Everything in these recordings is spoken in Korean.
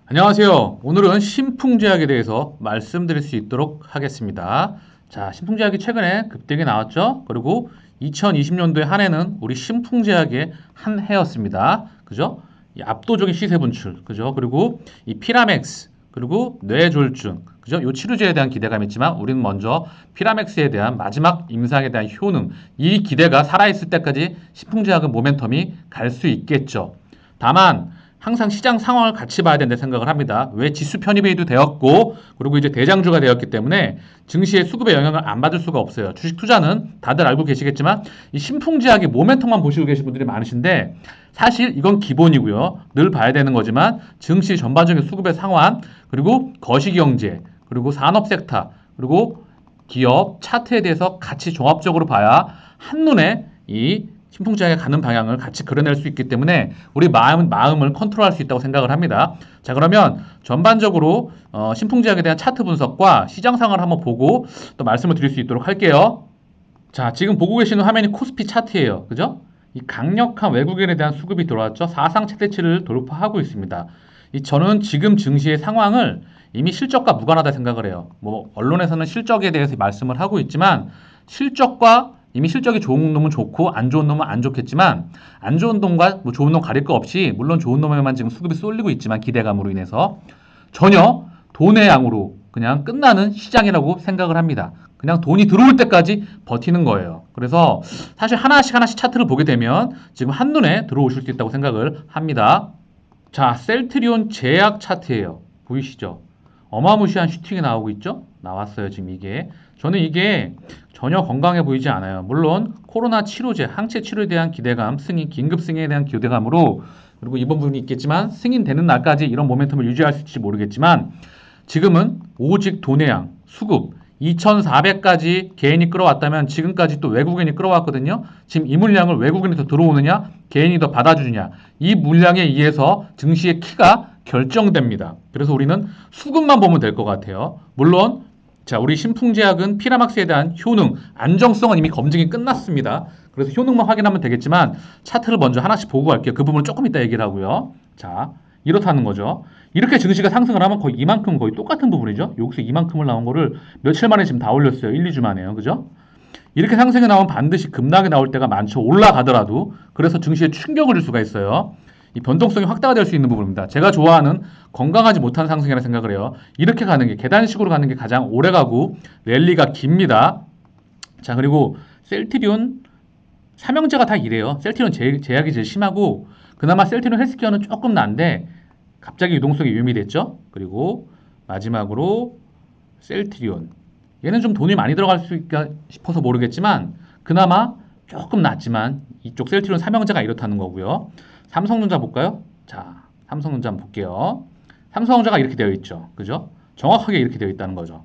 안녕하세요. 오늘은 신풍제약에 대해서 말씀드릴 수 있도록 하겠습니다. 자, 신풍제약이 최근에 급등이 나왔죠? 그리고 2020년도에 한 해는 우리 신풍제약의 한 해였습니다. 그죠? 이 압도적인 시세 분출, 그죠? 그리고 이 피라맥스, 그리고 뇌졸중, 그죠? 요 치료제에 대한 기대감이 있지만 우리는 먼저 피라맥스에 대한 마지막 임상에 대한 효능, 이 기대가 살아있을 때까지 신풍제약은 모멘텀이 갈 수 있겠죠. 다만 항상 시장 상황을 같이 봐야 된다 생각을 합니다. 왜 지수 편입이 되었고 그리고 이제 대장주가 되었기 때문에 증시의 수급에 영향을 안 받을 수가 없어요. 주식 투자는 다들 알고 계시겠지만 이 신풍제약의 모멘텀만 보시고 계신 분들이 많으신데 사실 이건 기본이고요. 늘 봐야 되는 거지만 증시 전반적인 수급의 상황 그리고 거시경제 그리고 산업 섹터 그리고 기업 차트에 대해서 같이 종합적으로 봐야 한눈에 이 신풍제약에 가는 방향을 같이 그려낼 수 있기 때문에 우리 마음을 컨트롤할 수 있다고 생각을 합니다. 자, 그러면 전반적으로 신풍제약에 대한 차트 분석과 시장 상황을 한번 보고 또 말씀을 드릴 수 있도록 할게요. 자, 지금 보고 계시는 화면이 코스피 차트예요. 그죠? 이 강력한 외국인에 대한 수급이 들어왔죠. 사상 최대치를 돌파하고 있습니다. 저는 지금 증시의 상황을 이미 실적과 무관하다 생각을 해요. 뭐 언론에서는 실적에 대해서 말씀을 하고 있지만 실적과 이미 실적이 좋은 놈은 좋고 안 좋은 놈은 안 좋겠지만 안 좋은 놈과 뭐 좋은 놈 가릴 거 없이 물론 좋은 놈에만 지금 수급이 쏠리고 있지만 기대감으로 인해서 전혀 돈의 양으로 그냥 끝나는 시장이라고 생각을 합니다. 그냥 돈이 들어올 때까지 버티는 거예요. 그래서 사실 하나씩 하나씩 차트를 보게 되면 지금 한눈에 들어오실 수 있다고 생각을 합니다. 자, 셀트리온 제약 차트예요. 보이시죠? 어마무시한 슈팅이 나오고 있죠? 나왔어요, 지금 이게. 저는 이게 전혀 건강해 보이지 않아요. 물론 코로나 치료제, 항체 치료에 대한 기대감, 승인, 긴급 승인에 대한 기대감으로 그리고 이번 부분이 있겠지만 승인되는 날까지 이런 모멘텀을 유지할 수 있을지 모르겠지만 지금은 오직 돈의 양, 수급 2,400까지 개인이 끌어왔다면 지금까지 또 외국인이 끌어왔거든요. 지금 이 물량을 외국인이 더 들어오느냐, 개인이 더 받아주느냐, 이 물량에 의해서 증시의 키가 결정됩니다. 그래서 우리는 수급만 보면 될 것 같아요. 물론 자, 우리 신풍제약은 피라막스에 대한 효능, 안정성은 이미 검증이 끝났습니다. 그래서 효능만 확인하면 되겠지만 차트를 먼저 하나씩 보고 갈게요. 그 부분을 조금 이따 얘기를 하고요. 자, 이렇다는 거죠. 이렇게 증시가 상승을 하면 거의 이만큼 거의 똑같은 부분이죠. 여기서 이만큼을 나온 거를 며칠 만에 지금 다 올렸어요. 1, 2주 만에요. 그죠? 이렇게 상승이 나오면 반드시 급락이 나올 때가 많죠. 올라가더라도. 그래서 증시에 충격을 줄 수가 있어요. 이 변동성이 확대가 될 수 있는 부분입니다. 제가 좋아하는 건강하지 못한 상승이라 생각을 해요. 이렇게 가는 게 계단식으로 가는 게 가장 오래 가고 랠리가 깁니다. 자, 그리고 셀트리온 삼형제가 다 이래요. 셀트리온 제약이 제일 심하고 그나마 셀트리온 헬스케어는 조금 난데 갑자기 유동성이 위험이 됐죠. 그리고 마지막으로 셀트리온 얘는 좀 돈이 많이 들어갈 수 있을까 싶어서 모르겠지만 그나마 조금 낫지만 이쪽 셀트리온 삼형제가 이렇다는 거고요. 삼성전자 볼까요? 자, 삼성전자 한번 볼게요. 삼성전자가 이렇게 되어 있죠. 그죠? 정확하게 이렇게 되어 있다는 거죠.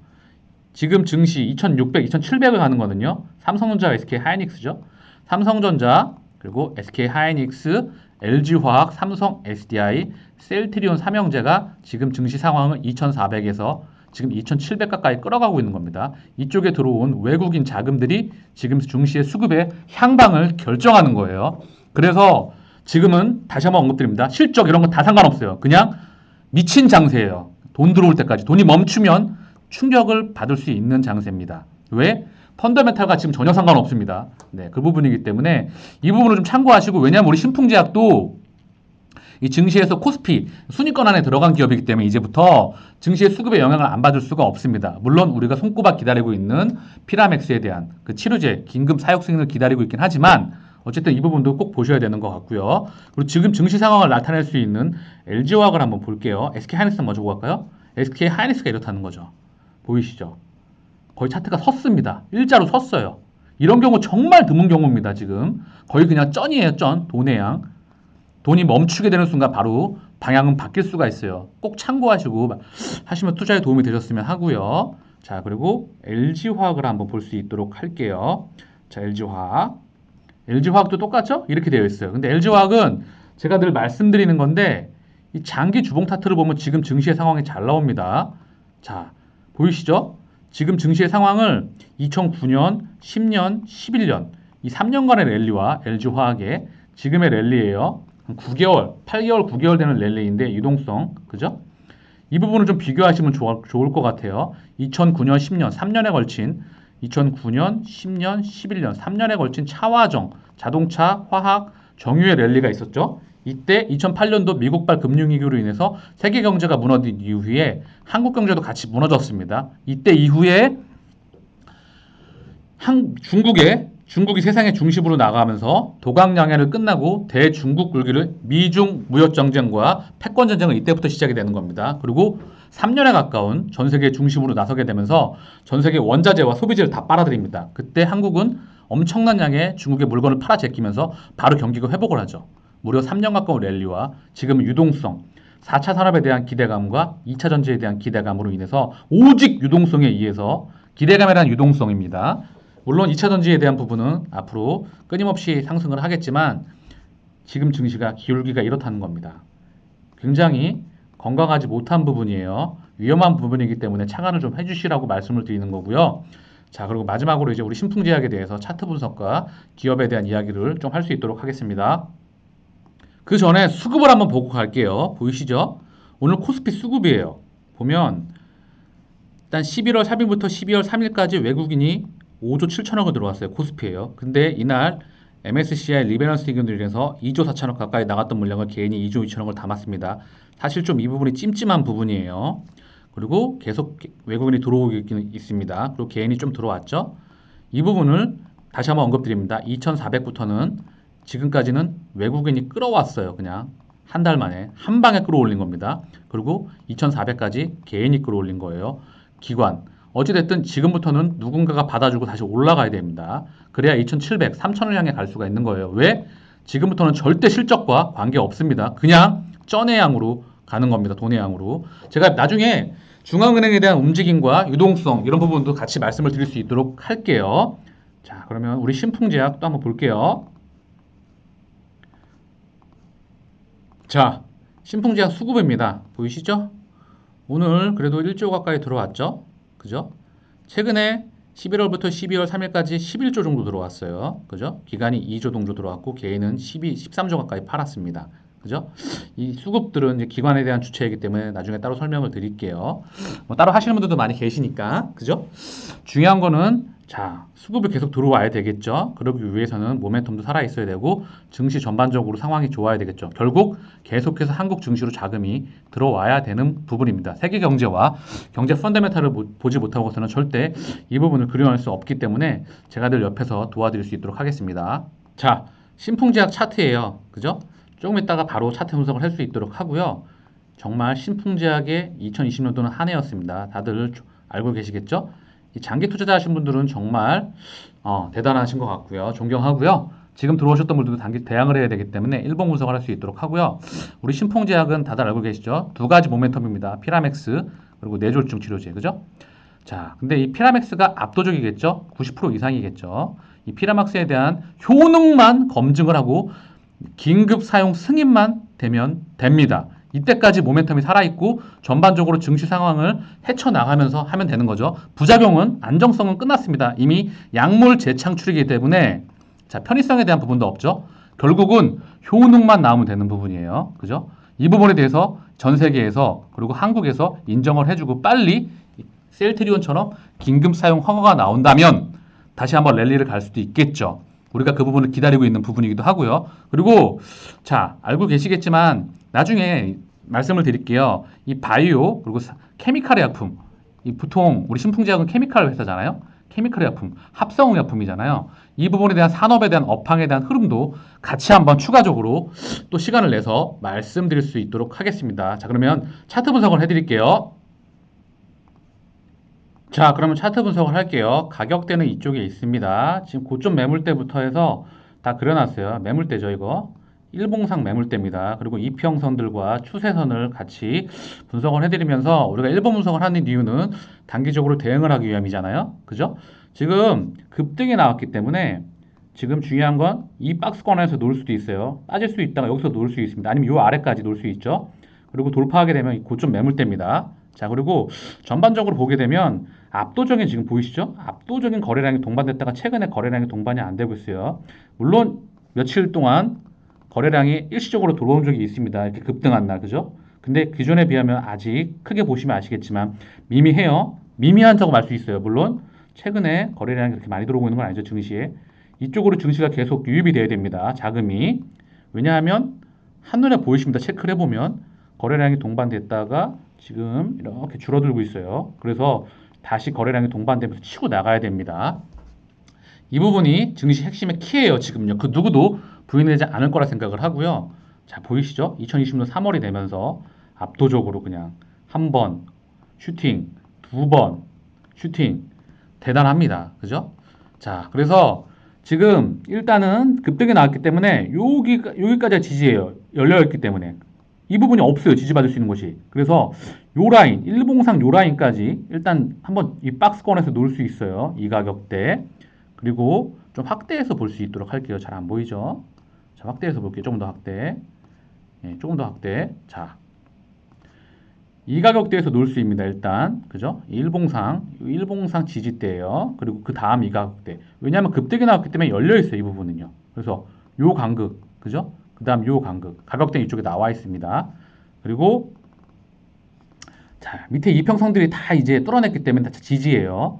지금 증시 2600, 2700을 가는 거는요. 삼성전자, SK 하이닉스죠. 삼성전자, 그리고 SK 하이닉스, LG화학, 삼성 SDI, 셀트리온 삼형제가 지금 증시 상황을 2400에서 지금 2700 가까이 끌어가고 있는 겁니다. 이쪽에 들어온 외국인 자금들이 지금 증시의 수급의 향방을 결정하는 거예요. 그래서 지금은 다시 한번 언급드립니다. 실적 이런 거 다 상관없어요. 그냥 미친 장세예요. 돈 들어올 때까지. 돈이 멈추면 충격을 받을 수 있는 장세입니다. 왜? 펀더멘탈과 지금 전혀 상관없습니다. 네, 그 부분이기 때문에 이 부분을 좀 참고하시고 왜냐하면 우리 신풍제약도 이 증시에서 코스피 순위권 안에 들어간 기업이기 때문에 이제부터 증시의 수급에 영향을 안 받을 수가 없습니다. 물론 우리가 손꼽아 기다리고 있는 피라맥스에 대한 그 치료제 긴급 사육 승인을 기다리고 있긴 하지만 어쨌든 이 부분도 꼭 보셔야 되는 것 같고요. 그리고 지금 증시 상황을 나타낼 수 있는 LG화학을 한번 볼게요. SK 하이닉스 먼저 보고 갈까요? SK 하이닉스가 이렇다는 거죠. 보이시죠? 거의 차트가 섰습니다. 일자로 섰어요. 이런 경우 정말 드문 경우입니다. 지금 거의 그냥 쩐이에요. 쩐. 돈의 양. 돈이 멈추게 되는 순간 바로 방향은 바뀔 수가 있어요. 꼭 참고하시고 하시면 투자에 도움이 되셨으면 하고요. 자, 그리고 LG화학을 한번 볼 수 있도록 할게요. 자, LG화학. LG화학도 똑같죠? 이렇게 되어 있어요. 근데 LG화학은 제가 늘 말씀드리는 건데 이 장기 주봉 차트를 보면 지금 증시의 상황이 잘 나옵니다. 자, 보이시죠? 지금 증시의 상황을 2009년, 10년, 11년 이 3년간의 랠리와 LG화학의 지금의 랠리예요. 9개월, 8개월, 9개월 되는 랠리인데 유동성, 그죠? 이 부분을 좀 비교하시면 좋을 것 같아요. 2009년, 10년, 3년에 걸친 2009년, 10년, 11년, 3년에 걸친 차화정, 자동차, 화학, 정유의 랠리가 있었죠. 이때 2008년도 미국발 금융위기로 인해서 세계 경제가 무너진 이후에 한국 경제도 같이 무너졌습니다. 이때 이후에 중국이 세상의 중심으로 나가면서 도강양해를 끝나고 대중국 굴기를 미중 무역 전쟁과 패권 전쟁은 이때부터 시작이 되는 겁니다. 그리고 3년에 가까운 전 세계 중심으로 나서게 되면서 전 세계 원자재와 소비재를 다 빨아들입니다. 그때 한국은 엄청난 양의 중국의 물건을 팔아 제끼면서 바로 경기가 회복을 하죠. 무려 3년 가까운 랠리와 지금 유동성, 4차 산업에 대한 기대감과 2차 전지에 대한 기대감으로 인해서 오직 유동성에 의해서 기대감에 대한 유동성입니다. 물론 2차 전지에 대한 부분은 앞으로 끊임없이 상승을 하겠지만 지금 증시가 기울기가 이렇다는 겁니다. 굉장히 건강하지 못한 부분이에요. 위험한 부분이기 때문에 차관을 좀 해주시라고 말씀을 드리는 거고요. 자, 그리고 마지막으로 이제 우리 신풍제약에 대해서 차트 분석과 기업에 대한 이야기를 좀 할 수 있도록 하겠습니다. 그 전에 수급을 한번 보고 갈게요. 보이시죠? 오늘 코스피 수급이에요. 보면 일단 11월 3일부터 12월 3일까지 외국인이 5조 7천억을 들어왔어요. 코스피예요. 근데 이날 MSCI 리밸런스 기준으로 2조 4천억 가까이 나갔던 물량을 개인이 2조 2천억을 담았습니다. 사실 좀 이 부분이 찜찜한 부분이에요. 그리고 계속 외국인이 들어오고 있습니다. 그리고 개인이 좀 들어왔죠. 이 부분을 다시 한번 언급드립니다. 2,400부터는 지금까지는 외국인이 끌어왔어요. 그냥 한 달 만에 한 방에 끌어올린 겁니다. 그리고 2,400까지 개인이 끌어올린 거예요. 기관. 어찌됐든 지금부터는 누군가가 받아주고 다시 올라가야 됩니다. 그래야 2,700, 3,000을 향해 갈 수가 있는 거예요. 왜? 지금부터는 절대 실적과 관계 없습니다. 그냥 쩐의 양으로 가는 겁니다. 돈의 양으로. 제가 나중에 중앙은행에 대한 움직임과 유동성 이런 부분도 같이 말씀을 드릴 수 있도록 할게요. 자, 그러면 우리 신풍제약 또 한번 볼게요. 자, 신풍제약 수급입니다. 보이시죠? 오늘 그래도 1조 가까이 들어왔죠? 그죠? 최근에 11월부터 12월 3일까지 11조 정도 들어왔어요. 그죠? 기간이 2조 정도 들어왔고 개인은 13조 가까이 팔았습니다. 그죠? 이 수급들은 이제 기관에 대한 주체이기 때문에 나중에 따로 설명을 드릴게요. 뭐 따로 하시는 분들도 많이 계시니까. 그죠? 중요한 거는 자, 수급이 계속 들어와야 되겠죠. 그러기 위해서는 모멘텀도 살아 있어야 되고 증시 전반적으로 상황이 좋아야 되겠죠. 결국 계속해서 한국 증시로 자금이 들어와야 되는 부분입니다. 세계 경제와 경제 펀더멘탈을 보지 못하고서는 절대 이 부분을 그려낼 수 없기 때문에 제가 늘 옆에서 도와드릴 수 있도록 하겠습니다. 자, 신풍제약 차트예요. 그죠? 조금 있다가 바로 차트 분석을 할 수 있도록 하고요. 정말 신풍제약의 2020년도는 한 해였습니다. 다들 알고 계시겠죠? 이 장기 투자자 하신 분들은 정말 대단하신 것 같고요. 존경하고요. 지금 들어오셨던 분들도 단기 대항을 해야 되기 때문에 일본 분석을 할 수 있도록 하고요. 우리 신풍제약은 다들 알고 계시죠? 두 가지 모멘텀입니다. 피라맥스 그리고 뇌졸중 치료제. 그죠? 자, 근데 이 피라맥스가 압도적이겠죠? 90% 이상이겠죠? 이 피라맥스에 대한 효능만 검증을 하고 긴급 사용 승인만 되면 됩니다. 이때까지 모멘텀이 살아있고 전반적으로 증시 상황을 헤쳐나가면서 하면 되는 거죠. 부작용은 안정성은 끝났습니다. 이미 약물 재창출이기 때문에 자, 편의성에 대한 부분도 없죠. 결국은 효능만 나오면 되는 부분이에요. 그죠? 이 부분에 대해서 전 세계에서 그리고 한국에서 인정을 해주고 빨리 셀트리온처럼 긴급 사용 허가가 나온다면 다시 한번 랠리를 갈 수도 있겠죠. 우리가 그 부분을 기다리고 있는 부분이기도 하고요. 그리고 자, 알고 계시겠지만 나중에 말씀을 드릴게요. 이 바이오 그리고 케미칼의 약품, 이 보통 우리 신풍제약은 케미칼 회사잖아요. 케미칼의 약품, 합성의약품이잖아요. 이 부분에 대한 산업에 대한 업황에 대한 흐름도 같이 한번 추가적으로 또 시간을 내서 말씀드릴 수 있도록 하겠습니다. 자, 그러면 차트 분석을 해드릴게요. 자, 그러면 차트 분석을 할게요. 가격대는 이쪽에 있습니다. 지금 고점 매물대부터 해서 다 그려놨어요. 매물대죠, 이거. 일봉상 매물대입니다. 그리고 이평선들과 추세선을 같이 분석을 해드리면서 우리가 일본 분석을 하는 이유는 단기적으로 대응을 하기 위함이잖아요. 그죠? 지금 급등이 나왔기 때문에 지금 중요한 건 이 박스권에서 놓을 수도 있어요. 빠질 수 있다가 여기서 놓을 수 있습니다. 아니면 이 아래까지 놓을 수 있죠. 그리고 돌파하게 되면 이 고점 매물대입니다. 자, 그리고 전반적으로 보게 되면 압도적인 지금 보이시죠? 압도적인 거래량이 동반됐다가 최근에 거래량이 동반이 안 되고 있어요. 물론 며칠 동안 거래량이 일시적으로 들어온 적이 있습니다. 이렇게 급등한 날, 그죠? 근데 기존에 비하면 아직 크게 보시면 아시겠지만 미미해요. 미미한 적은 알 수 있어요. 물론 최근에 거래량이 그렇게 많이 들어오고 있는 건 아니죠. 증시에. 이쪽으로 증시가 계속 유입이 돼야 됩니다. 자금이. 왜냐하면 한눈에 보이십니다. 체크를 해보면 거래량이 동반됐다가 지금 이렇게 줄어들고 있어요. 그래서 다시 거래량이 동반되면서 치고 나가야 됩니다. 이 부분이 증시 핵심의 키예요. 지금요. 그 누구도 부인하지 않을 거라 생각을 하고요. 자, 보이시죠? 2020년 3월이 되면서 압도적으로 그냥 한 번 슈팅, 두 번 슈팅 대단합니다. 그죠? 자, 그래서 지금 일단은 급등이 나왔기 때문에 여기까지가 지지예요. 열려 있기 때문에 이 부분이 없어요. 지지받을 수 있는 곳이. 그래서 요 라인, 일봉상 요 라인까지 일단 한번 이 박스권에서 놓을 수 있어요. 이 가격대. 그리고 좀 확대해서 볼 수 있도록 할게요. 잘 안 보이죠? 자, 확대해서 볼게요. 조금 더 확대. 예, 조금 더 확대. 자, 이 가격대에서 놓을 수 있습니다. 일단 그죠? 일봉상 지지대예요. 그리고 그 다음 이 가격대. 왜냐하면 급등이 나왔기 때문에 열려 있어요. 이 부분은요. 그래서 요 간극, 그죠? 그 다음 요 간극. 가격대 이쪽에 나와 있습니다. 그리고 자, 밑에 이평선들이 다 이제 뚫어냈기 때문에 다 지지예요.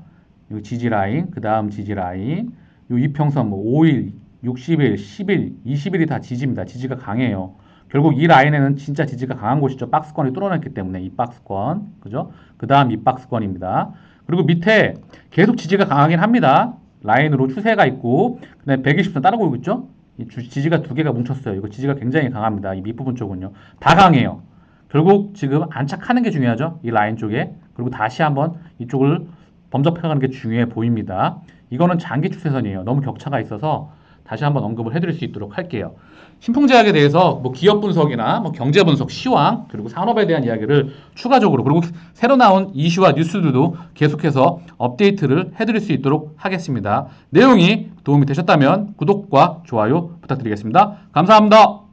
요 지지 라인, 그 다음 지지 라인, 요 이평선 뭐 5일, 60일, 10일, 20일이 다 지지입니다. 지지가 강해요. 결국 이 라인에는 진짜 지지가 강한 곳이죠. 박스권이 뚫어냈기 때문에 이 박스권, 그죠? 그 다음 이 박스권입니다. 그리고 밑에 계속 지지가 강하긴 합니다. 라인으로 추세가 있고, 그다음에 120선 따라오고 있죠? 이 지지가 두 개가 뭉쳤어요. 이거 지지가 굉장히 강합니다. 이 밑부분 쪽은요. 다 강해요. 결국 지금 안착하는 게 중요하죠. 이 라인 쪽에. 그리고 다시 한번 이쪽을 범접해가는 게 중요해 보입니다. 이거는 장기 추세선이에요. 너무 격차가 있어서 다시 한번 언급을 해드릴 수 있도록 할게요. 신풍제약에 대해서 뭐 기업 분석이나 뭐 경제 분석, 시황, 그리고 산업에 대한 이야기를 추가적으로, 그리고 새로 나온 이슈와 뉴스들도 계속해서 업데이트를 해드릴 수 있도록 하겠습니다. 내용이 도움이 되셨다면 구독과 좋아요 부탁드리겠습니다. 감사합니다.